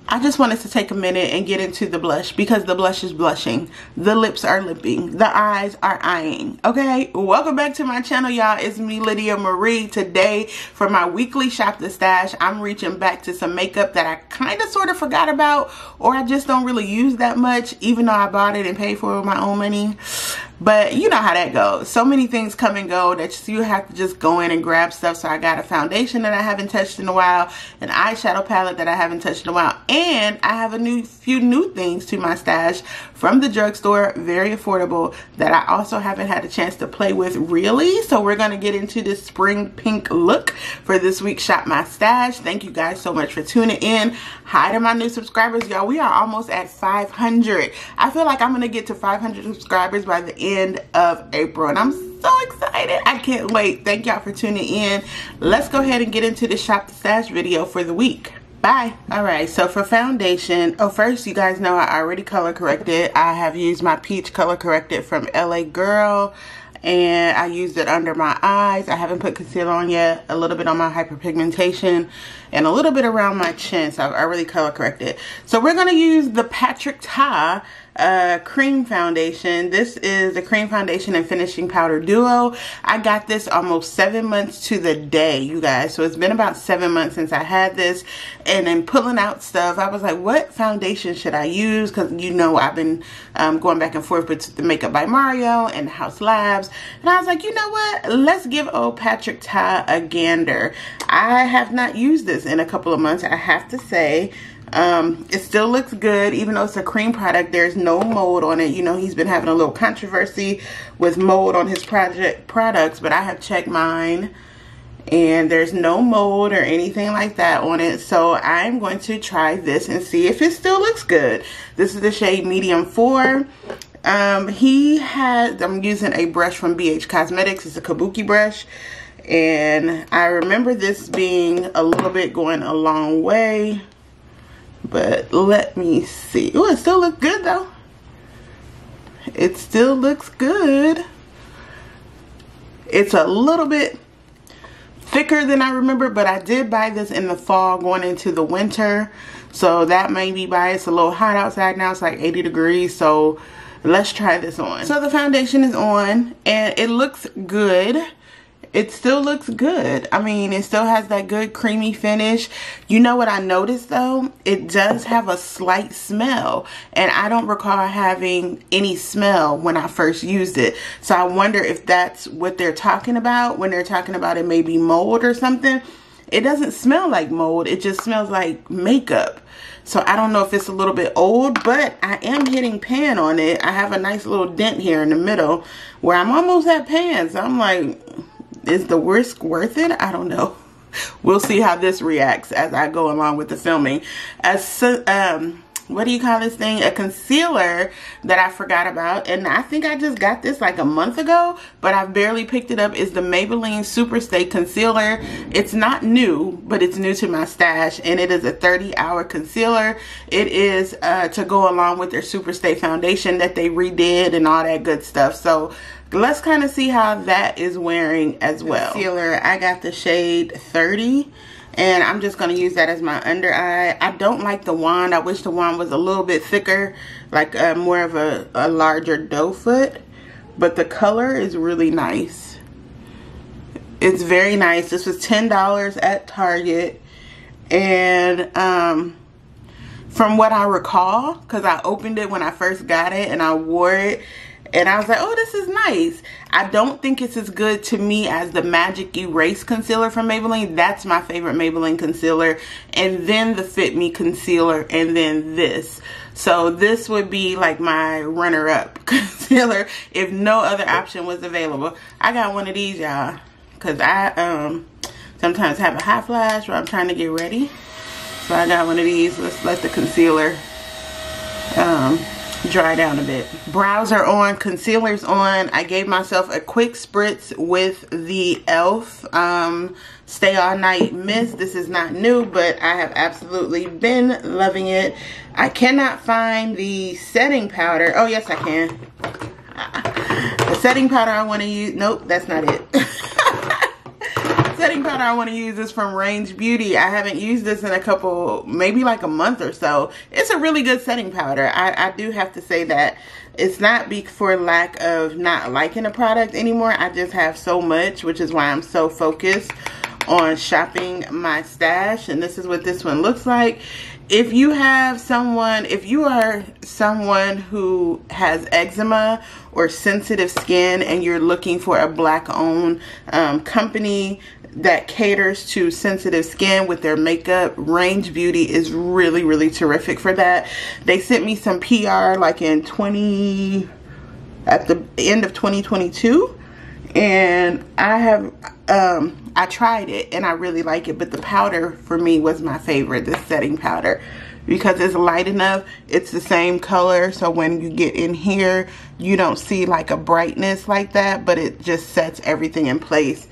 I just wanted to take a minute and get into the blush because the blush is blushing, the lips are lipping, the eyes are eyeing. Okay, welcome back to my channel, y'all. It's me, Lydia Marie. Today for my weekly Shop the Stash, I'm reaching back to some makeup that I kind of sort of forgot about, or I just don't really use that much, even though I bought it and paid for it with my own money. But you know how that goes. So many things come and go that you have to just go in and grab stuff. So I got a foundation that I haven't touched in a while, an eyeshadow palette that I haven't touched in a while, and I have a few new things to my stash from the drugstore, very affordable, that I also haven't had a chance to play with really. So we're going to get into this spring pink look for this week's Shop My Stash. Thank you guys so much for tuning in. Hi to my new subscribers, y'all. We are almost at 500. I feel like I'm going to get to 500 subscribers by the end of April, and I'm so excited. I can't wait. Thank y'all for tuning in. Let's go ahead and get into the Shop the Stash video for the week. Bye. Alright, so for foundation, first, you guys know I already color corrected. I have used my peach color corrected from LA Girl, and I used it under my eyes. I haven't put concealer on yet. A little bit on my hyperpigmentation and a little bit around my chin, so I've already color corrected. So we're going to use the Patrick Ta cream foundation. This is a cream foundation and finishing powder duo. I got this almost 7 months to the day, you guys. So it's been about 7 months since I had this, and then pulling out stuff, I was like, what foundation should I use? Because you know I've been going back and forth with the Makeup by Mario and House Labs, and I was like, you know what, let's give old Patrick Ta a gander. I have not used this in a couple of months, I have to say. It still looks good, even though it's a cream product. There's no mold on it. You know, he's been having a little controversy with mold on his products, but I have checked mine and there's no mold or anything like that on it. So I'm going to try this and see if it still looks good. This is the shade Medium 4. I'm using a brush from BH Cosmetics. It's a Kabuki brush, and I remember this being a little bit going a long way. But let me see. Oh, it still looks good though. It still looks good. It's a little bit thicker than I remember, but I did buy this in the fall going into the winter. So that may be why it's a little hot outside now. It's like 80 degrees. So let's try this on. So the foundation is on and it looks good. It still looks good. I mean, it still has that good creamy finish. You know what I noticed though? It does have a slight smell, and I don't recall having any smell when I first used it. So I wonder if that's what they're talking about when they're talking about it may be mold or something. It doesn't smell like mold. It just smells like makeup. So I don't know if it's a little bit old, but I am hitting pan on it. I have a nice little dent here in the middle where I'm almost at pan. So I'm like, is the risk worth it? I don't know. We'll see how this reacts as I go along with the filming. What do you call this thing? A concealer that I forgot about, and I think I just got this like a month ago, but I've barely picked it up, is the Maybelline Superstay Concealer. It's not new, but it's new to my stash, and it is a 30-hour concealer. It is to go along with their Superstay foundation that they redid and all that good stuff. So let's kind of see how that is wearing as well. Concealer, I got the shade 30. And I'm just going to use that as my under eye. I don't like the wand. I wish the wand was a little bit thicker, like more of a larger doe foot. But the color is really nice. It's very nice. This was $10 at Target. And from what I recall, because I opened it when I first got it and I wore it, and I was like, oh, this is nice. I don't think it's as good to me as the Magic Erase concealer from Maybelline. That's my favorite Maybelline concealer. And then the Fit Me concealer, and then this. So this would be like my runner-up concealer if no other option was available. I got one of these, y'all, because I sometimes have a hot flash where I'm trying to get ready. So I got one of these. Let's let the concealer dry down a bit. Brows are on, concealer's on. I gave myself a quick spritz with the e.l.f. Stay All Night Mist. This is not new, but I have absolutely been loving it. I cannot find the setting powder. Oh yes, I can. The setting powder I want to use, nope, that's not it. Setting powder I want to use is from Range Beauty. I haven't used this in a couple, maybe like a month or so. It's a really good setting powder. I do have to say that. It's not for lack of not liking a product anymore. I just have so much, which is why I'm so focused on shopping my stash. And this is what this one looks like. If you are someone who has eczema or sensitive skin and you're looking for a black owned company that caters to sensitive skin with their makeup, Range Beauty is really, really terrific for that. They sent me some PR like at the end of 2022, and I tried it and I really like it, but the powder for me was my favorite, the setting powder, because it's light enough. It's the same color, so when you get in here you don't see like a brightness like that, but it just sets everything in place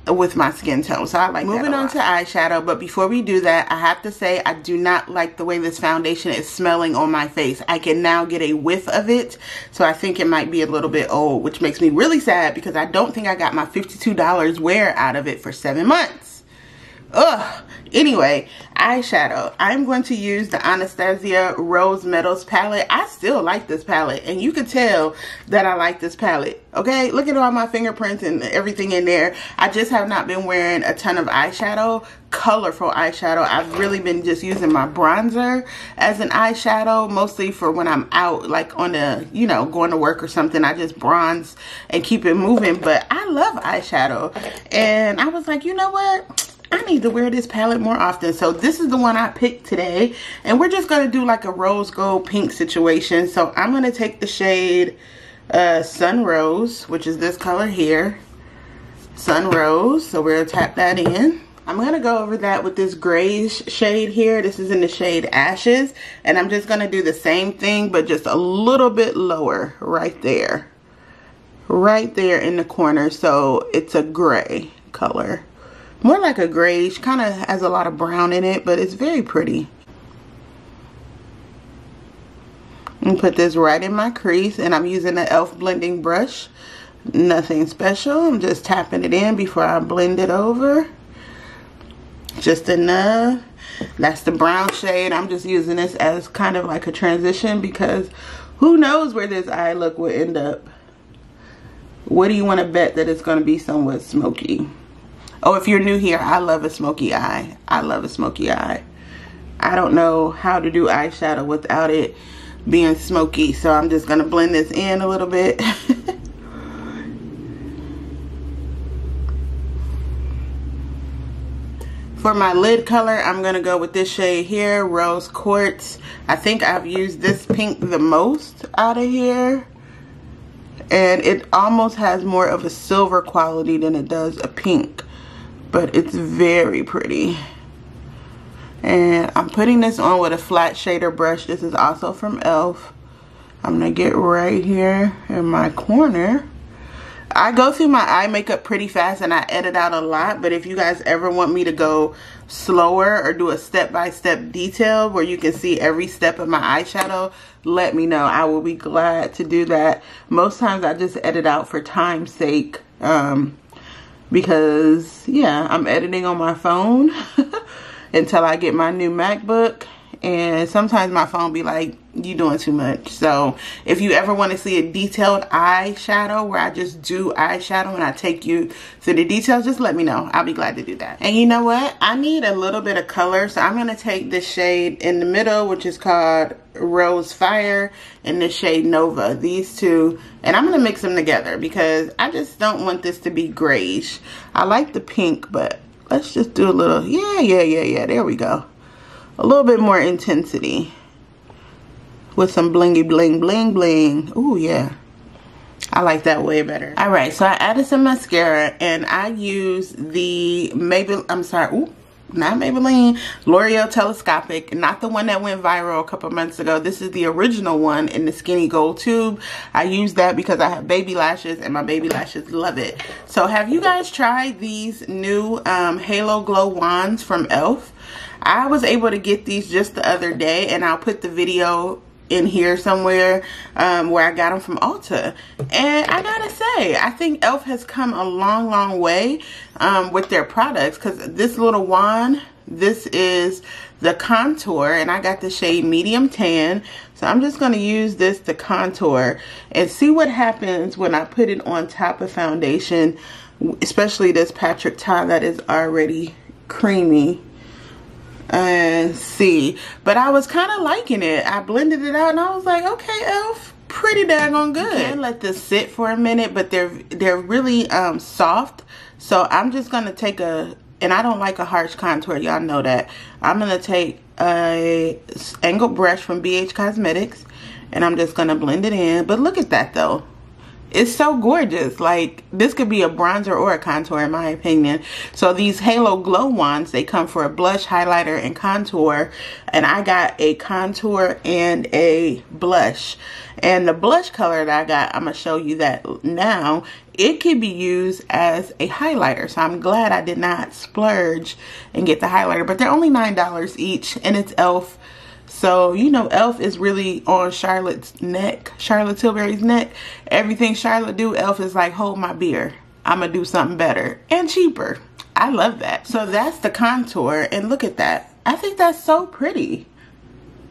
with my skin tone. So I like that. Moving on to eyeshadow, but before we do that, I have to say I do not like the way this foundation is smelling on my face. I can now get a whiff of it, so I think it might be a little bit old, which makes me really sad because I don't think I got my $52 wear out of it for 7 months. Ugh. Anyway, eyeshadow. I'm going to use the Anastasia Rose Metals palette. I still like this palette, and you can tell that I like this palette. Okay, look at all my fingerprints and everything in there. I just have not been wearing a ton of eyeshadow, colorful eyeshadow. I've really been just using my bronzer as an eyeshadow, mostly for when I'm out, like on the, you know, going to work or something. I just bronze and keep it moving, but I love eyeshadow. And I was like, you know what? I need to wear this palette more often. So this is the one I picked today, and we're just going to do like a rose gold pink situation. So I'm going to take the shade Sun Rose, which is this color here, Sun Rose. So we're going to tap that in. I'm going to go over that with this grayish shade here. This is in the shade Ashes, and I'm just going to do the same thing but just a little bit lower right there in the corner. So it's a gray color. More like a grayish, kind of has a lot of brown in it, but it's very pretty. And put this right in my crease, and I'm using the e.l.f. blending brush. Nothing special. I'm just tapping it in before I blend it over. Just enough. That's the brown shade. I'm just using this as kind of like a transition because who knows where this eye look will end up. What do you want to bet that it's going to be somewhat smoky? Oh, if you're new here, I love a smoky eye. I love a smoky eye. I don't know how to do eyeshadow without it being smoky, so I'm just going to blend this in a little bit. For my lid color, I'm going to go with this shade here, Rose Quartz. I think I've used this pink the most out of here. And it almost has more of a silver quality than it does a pink. But it's very pretty. And I'm putting this on with a flat shader brush. This is also from e.l.f. I'm going to get right here in my corner. I go through my eye makeup pretty fast and I edit out a lot. But if you guys ever want me to go slower or do a step-by-step detail where you can see every step of my eyeshadow, let me know. I will be glad to do that. Most times I just edit out for time's sake. Because yeah, I'm editing on my phone until I get my new MacBook, and sometimes my phone be like, you doing too much. So if you ever want to see a detailed eyeshadow where I just do eyeshadow and I take you through the details, just let me know. I'll be glad to do that. And you know what? I need a little bit of color, so I'm going to take this shade in the middle, which is called Rose Fire, and this shade Nova. These two, and I'm going to mix them together because I just don't want this to be grayish. I like the pink, but let's just do a little, yeah, there we go. A little bit more intensity with some blingy bling bling bling. Ooh, yeah. I like that way better. Alright, so I added some mascara and I use the Maybelline, not Maybelline, L'Oreal Telescopic, not the one that went viral a couple months ago. This is the original one in the skinny gold tube. I use that because I have baby lashes and my baby lashes love it. So have you guys tried these new Halo Glow wands from e.l.f.? I was able to get these just the other day, and I'll put the video in here somewhere where I got them from Ulta. And I gotta say, I think e.l.f. has come a long way with their products, because this little wand, this is the contour, and I got the shade medium tan. So I'm just gonna use this to contour and see what happens when I put it on top of foundation, especially this Patrick Ta that is already creamy. And see, but I was kind of liking it. I blended it out and I was like, okay, e.l.f., pretty daggone good. You can let this sit for a minute, but they're really soft. So I'm just gonna take and I don't like a harsh contour, y'all know that. I'm gonna take a angled brush from BH Cosmetics and I'm just gonna blend it in. But look at that though. It's so gorgeous. Like, this could be a bronzer or a contour in my opinion. So these Halo Glow wands, they come for a blush, highlighter, and contour. And I got a contour and a blush. And the blush color that I got, I'm going to show you that now. It can be used as a highlighter. So I'm glad I did not splurge and get the highlighter. But they're only $9 each, and it's e.l.f. So, you know, e.l.f. is really on Charlotte's neck, Charlotte Tilbury's neck. Everything Charlotte do, e.l.f. is like, hold my beer. I'm going to do something better and cheaper. I love that. So that's the contour, and look at that. I think that's so pretty.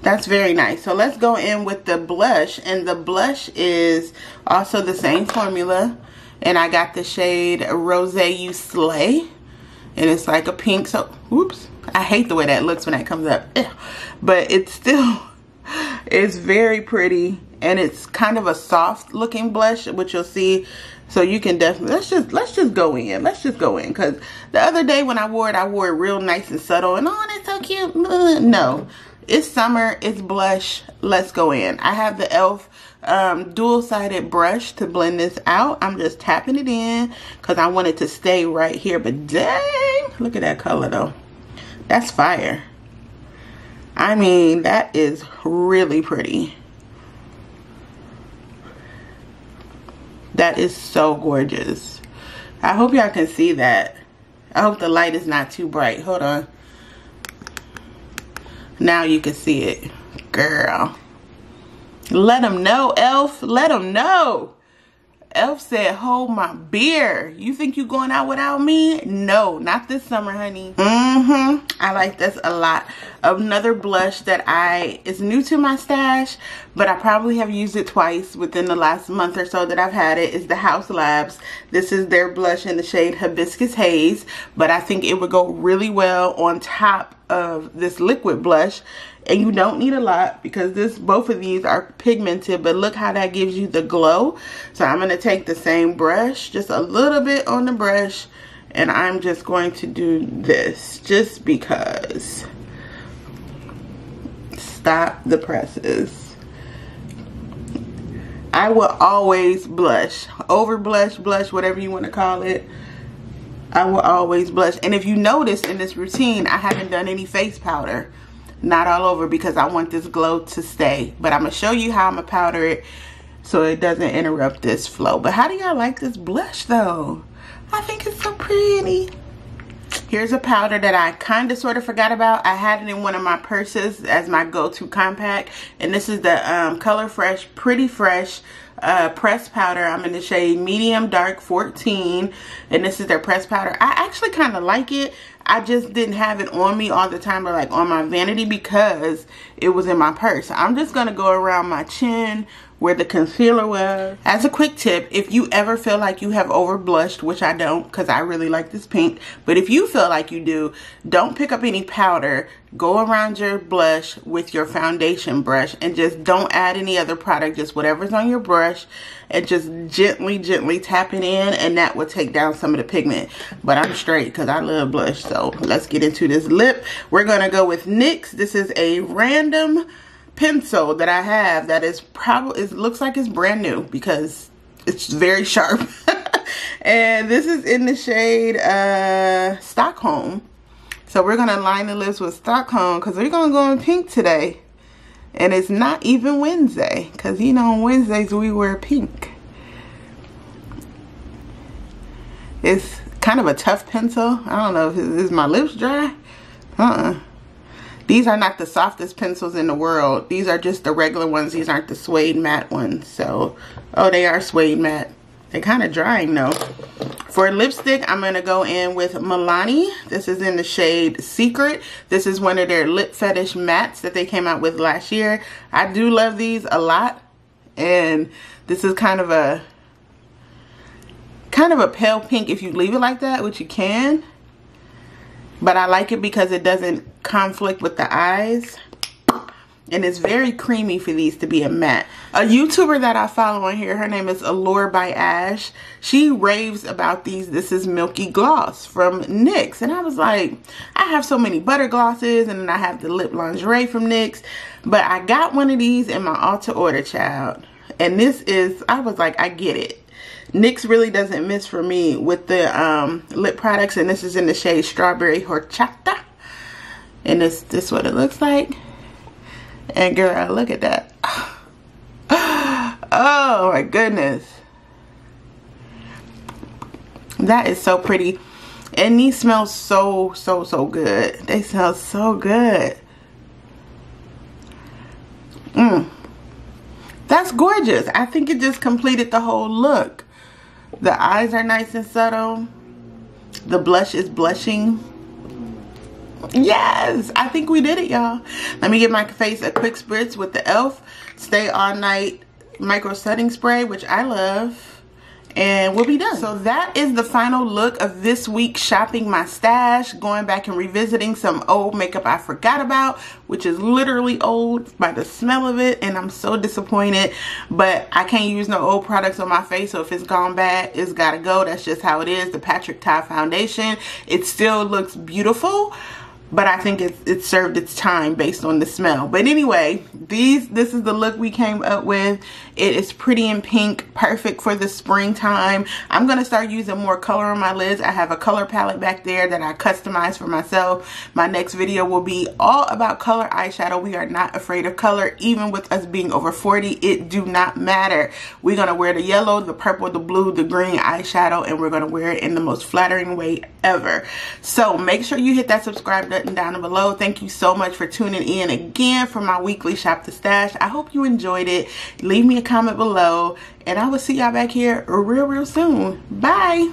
That's very nice. So let's go in with the blush, and the blush is also the same formula. And I got the shade Rose You Slay, and it's like a pink. So, whoops. I hate the way that looks when that comes up. But it's still, it's very pretty, and it's kind of a soft looking blush, which you'll see. So you can definitely, let's just go in. Let's just go in, because the other day when I wore it real nice and subtle, and oh, that's so cute. No, it's summer, it's blush. Let's go in. I have the e.l.f. Dual-sided brush to blend this out. I'm just tapping it in because I want it to stay right here. But dang, look at that color though. That's fire. I mean, that is really pretty. That is so gorgeous. I hope y'all can see that. I hope the light is not too bright. Hold on. Now you can see it. Girl. Let them know, e.l.f. Let them know. e.l.f. said, hold my beer. You think you going out without me? No, not this summer, honey. I like this a lot. Another blush that is new to my stash, but I probably have used it twice within the last month or so that I've had it, is the House Labs. This is their blush in the shade Hibiscus Haze, but I think it would go really well on top of this liquid blush. And you don't need a lot because both of these are pigmented, but look how that gives you the glow. So I'm going to take the same brush, just a little bit on the brush, and I'm just going to do this just because. Stop the presses. I will always blush, over blush, whatever you want to call it. I will always blush. And if you notice in this routine, I haven't done any face powder. Not all over, because I want this glow to stay. But I'm going to show you how I'm going to powder it so it doesn't interrupt this flow. But how do y'all like this blush though? I think it's so pretty. Here's a powder that I kind of sort of forgot about. I had it in one of my purses as my go-to compact. And this is the Color Fresh Pretty Fresh pressed powder. I'm in the shade Medium Dark 14. And this is their pressed powder. I actually kind of like it. I just didn't have it on me all the time, or like on my vanity, because it was in my purse. I'm just going to go around my chin where the concealer was. As a quick tip, if you ever feel like you have over blushed, which I don't because I really like this pink, but if you feel like you do, don't pick up any powder. Go around your blush with your foundation brush and just don't add any other product, just whatever's on your brush, and just gently tap it in, and that will take down some of the pigment. But I'm straight because I love blush. So let's get into this lip. We're going to go with NYX. This is a random pencil that I have that is probably, it looks like it's brand new because it's very sharp. And this is in the shade Stockholm. So we're gonna line the lips with Stockholm because we're gonna go in pink today. And it's not even Wednesday, because you know on Wednesdays we wear pink. It's kind of a tough pencil. I don't know if is my lips dry. These are not the softest pencils in the world. These are just the regular ones. These aren't the suede matte ones. So, oh, they are suede matte. They're kind of drying though. For lipstick, I'm going to go in with Milani. This is in the shade Secret. This is one of their Lip Fetish mattes that they came out with last year. I do love these a lot. And this is kind of a pale pink if you leave it like that, which you can. But I like it because it doesn't conflict with the eyes. And it's very creamy for these to be a matte. A YouTuber that I follow on here, her name is Allure by Ash. She raves about these. This is Milky Gloss from NYX. And I was like, I have so many butter glosses. And then I have the Lip Lingerie from NYX. But I got one of these in my Ulta order, child. And this is, I was like, I get it. NYX really doesn't miss for me with the lip products. And this is in the shade Strawberry Horchata. And this is what it looks like. And girl, look at that. Oh my goodness. That is so pretty. And these smell so good. They smell so good. That's gorgeous. I think it just completed the whole look. The eyes are nice and subtle. The blush is blushing. Yes, I think we did it, y'all. Let me give my face a quick spritz with the e.l.f. Stay All Night Micro Setting Spray, which I love. And we'll be done. So that is the final look of this week's shopping my stash. Going back and revisiting some old makeup I forgot about, which is literally old by the smell of it. And I'm so disappointed. But I can't use no old products on my face. So if it's gone bad, it's gotta go. That's just how it is. The Patrick Ta foundation. It still looks beautiful. But I think it served its time based on the smell. But anyway, this is the look we came up with. It is pretty in pink, perfect for the springtime. I'm going to start using more color on my lids. I have a color palette back there that I customized for myself. My next video will be all about color eyeshadow. We are not afraid of color. Even with us being over 40, it do not matter. We're going to wear the yellow, the purple, the blue, the green eyeshadow, and we're going to wear it in the most flattering way ever. So make sure you hit that subscribe button down below. Thank you so much for tuning in again for my weekly Shop the Stash. I hope you enjoyed it. Leave me a comment below, and I will see y'all back here real soon. Bye.